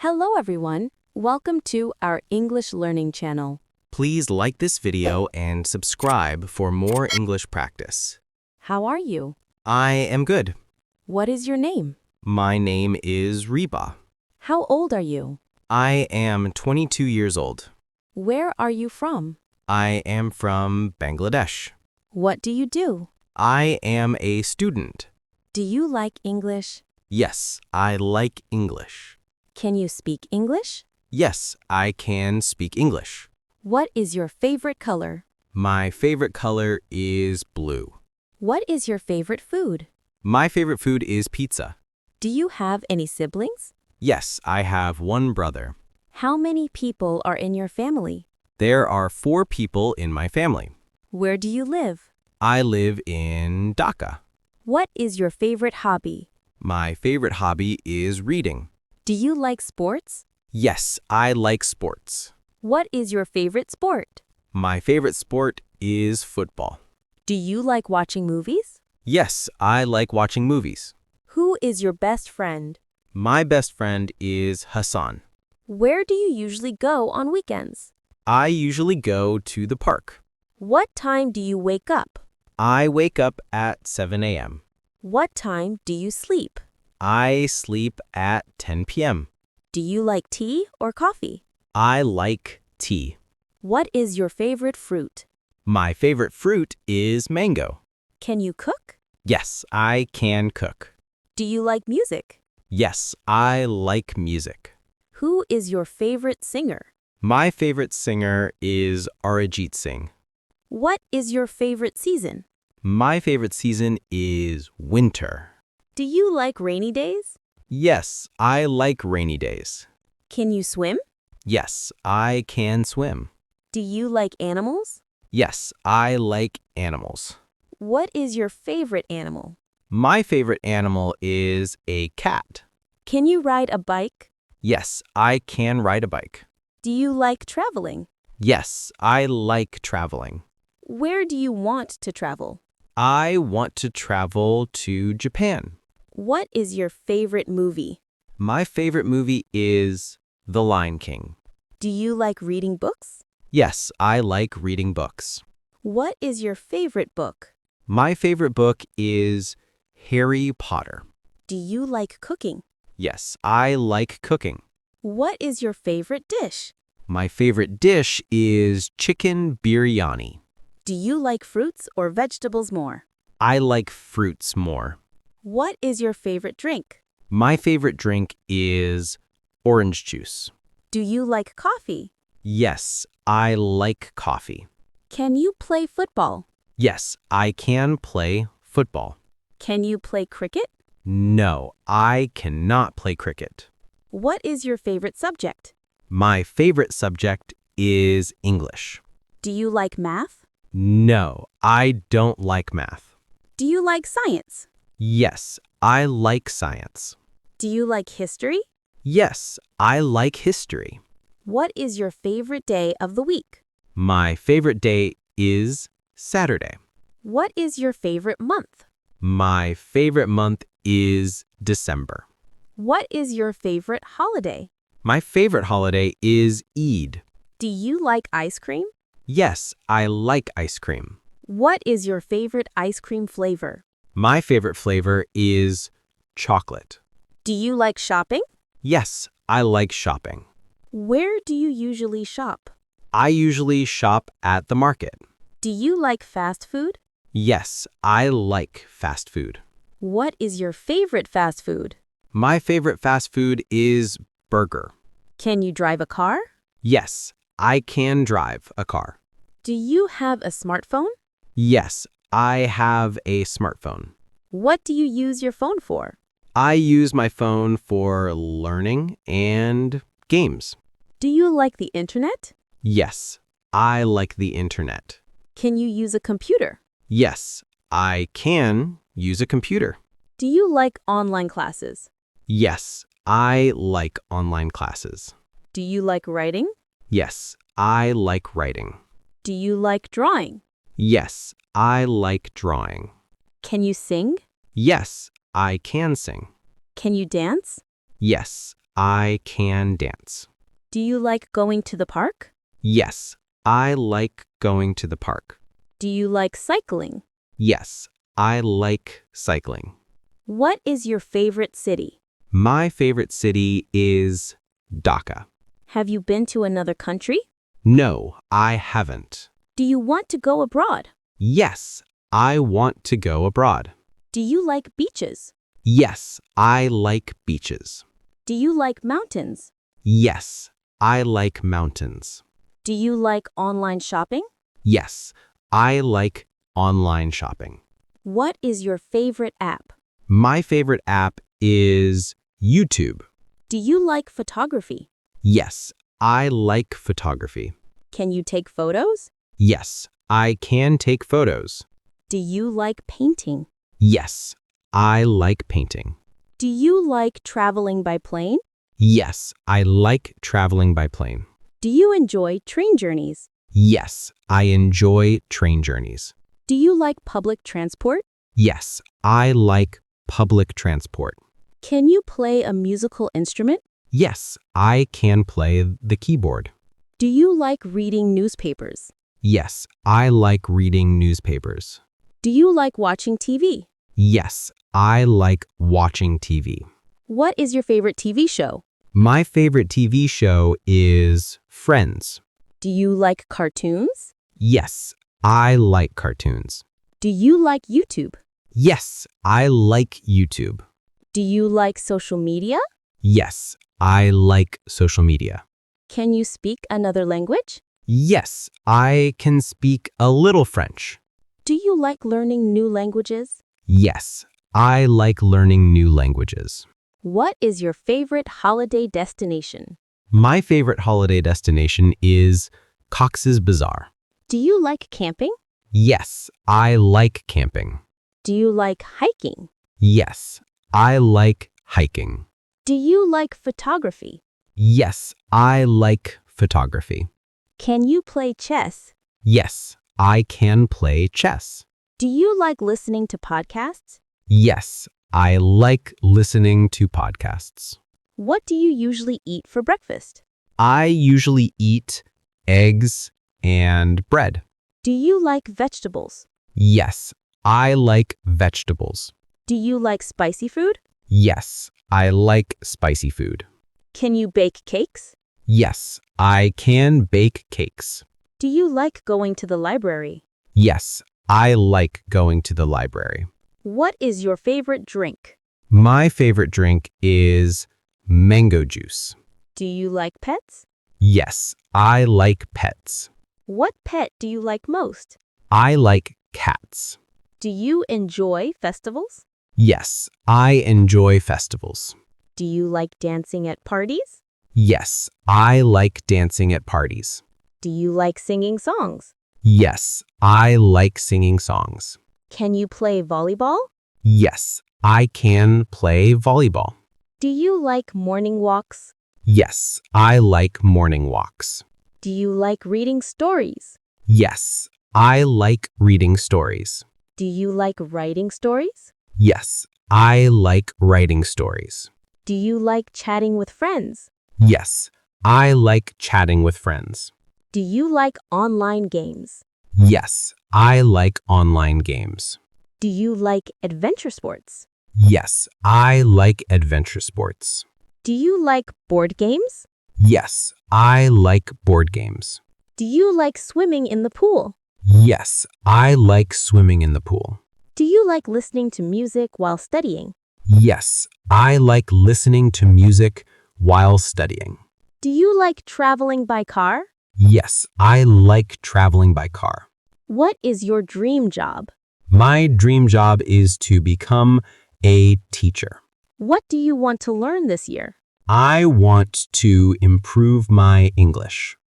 Hello everyone. Welcome to our English learning channel. Please like this video and subscribe for more English practice. How are you? I am good. What is your name? My name is Reba. How old are you? I am 22 years old. Where are you from? I am from Bangladesh. What do you do? I am a student. Do you like English? Yes, I like English. Can you speak English? Yes, I can speak English. What is your favorite color? My favorite color is blue. What is your favorite food? My favorite food is pizza. Do you have any siblings? Yes, I have one brother. How many people are in your family? There are 4 people in my family. Where do you live? I live in Dhaka. What is your favorite hobby? My favorite hobby is reading. Do you like sports? Yes, I like sports. What is your favorite sport? My favorite sport is football. Do you like watching movies? Yes, I like watching movies. Who is your best friend? My best friend is Hassan. Where do you usually go on weekends? I usually go to the park. What time do you wake up? I wake up at 7 a.m. What time do you sleep? I sleep at 10 p.m. Do you like tea or coffee? I like tea. What is your favorite fruit? My favorite fruit is mango. Can you cook? Yes, I can cook. Do you like music? Yes, I like music. Who is your favorite singer? My favorite singer is Arijit Singh. What is your favorite season? My favorite season is winter. Do you like rainy days? Yes, I like rainy days. Can you swim? Yes, I can swim. Do you like animals? Yes, I like animals. What is your favorite animal? My favorite animal is a cat. Can you ride a bike? Yes, I can ride a bike. Do you like traveling? Yes, I like traveling. Where do you want to travel? I want to travel to Japan. What is your favorite movie? My favorite movie is The Lion King. Do you like reading books? Yes, I like reading books. What is your favorite book? My favorite book is Harry Potter. Do you like cooking? Yes, I like cooking. What is your favorite dish? My favorite dish is chicken biryani. Do you like fruits or vegetables more? I like fruits more. What is your favorite drink? My favorite drink is orange juice. Do you like coffee? Yes, I like coffee. Can you play football? Yes, I can play football. Can you play cricket? No, I cannot play cricket. What is your favorite subject? My favorite subject is English. Do you like math? No, I don't like math. Do you like science? Yes, I like science. Do you like history? Yes, I like history. What is your favorite day of the week? My favorite day is Saturday. What is your favorite month? My favorite month is December. What is your favorite holiday? My favorite holiday is Eid. Do you like ice cream? Yes, I like ice cream. What is your favorite ice cream flavor? My favorite flavor is chocolate. Do you like shopping? Yes, I like shopping. Where do you usually shop? I usually shop at the market. Do you like fast food? Yes, I like fast food. What is your favorite fast food? My favorite fast food is burger. Can you drive a car? Yes, I can drive a car. Do you have a smartphone? Yes, I have a smartphone. What do you use your phone for? I use my phone for learning and games. Do you like the internet? Yes, I like the internet. Can you use a computer? Yes, I can use a computer. Do you like online classes? Yes, I like online classes. Do you like writing? Yes, I like writing. Do you like drawing? Yes, I like drawing. Can you sing? Yes, I can sing. Can you dance? Yes, I can dance. Do you like going to the park? Yes, I like going to the park. Do you like cycling? Yes, I like cycling. What is your favorite city? My favorite city is Dhaka. Have you been to another country? No, I haven't. Do you want to go abroad? Yes, I want to go abroad. Do you like beaches? Yes, I like beaches. Do you like mountains? Yes, I like mountains. Do you like online shopping? Yes, I like online shopping. What is your favorite app? My favorite app is YouTube. Do you like photography? Yes, I like photography. Can you take photos? Yes, I can take photos. Do you like painting? Yes, I like painting. Do you like traveling by plane? Yes, I like traveling by plane. Do you enjoy train journeys? Yes, I enjoy train journeys. Do you like public transport? Yes, I like public transport. Can you play a musical instrument? Yes, I can play the keyboard. Do you like reading newspapers? Yes, I like reading newspapers. Do you like watching TV? Yes, I like watching TV. What is your favorite TV show? My favorite TV show is Friends. Do you like cartoons? Yes, I like cartoons. Do you like YouTube? Yes, I like YouTube. Do you like social media? Yes, I like social media. Can you speak another language? Yes, I can speak a little French. Do you like learning new languages? Yes, I like learning new languages. What is your favorite holiday destination? My favorite holiday destination is Cox's Bazar. Do you like camping? Yes, I like camping. Do you like hiking? Yes, I like hiking. Do you like photography? Yes, I like photography. Can you play chess? Yes, I can play chess. Do you like listening to podcasts? Yes, I like listening to podcasts. What do you usually eat for breakfast? I usually eat eggs and bread. Do you like vegetables? Yes, I like vegetables. Do you like spicy food? Yes, I like spicy food. Can you bake cakes? Yes, I can bake cakes. Do you like going to the library? Yes, I like going to the library. What is your favorite drink? My favorite drink is mango juice. Do you like pets? Yes, I like pets. What pet do you like most? I like cats. Do you enjoy festivals? Yes, I enjoy festivals. Do you like dancing at parties? Yes, I like dancing at parties. Do you like singing songs? Yes, I like singing songs. Can you play volleyball? Yes, I can play volleyball. Do you like morning walks? Yes, I like morning walks. Do you like reading stories? Yes, I like reading stories. Do you like writing stories? Yes, I like writing stories. Do you like chatting with friends? Yes, I like chatting with friends. Do you like online games? Yes, I like online games. Do you like adventure sports? Yes, I like adventure sports. Do you like board games? Yes, I like board games. Do you like swimming in the pool? Yes, I like swimming in the pool. Do you like listening to music while studying? Yes, I like listening to music while studying. Do you like traveling by car? Yes, I like traveling by car. What is your dream job? My dream job is to become a teacher. What do you want to learn this year? I want to improve my English.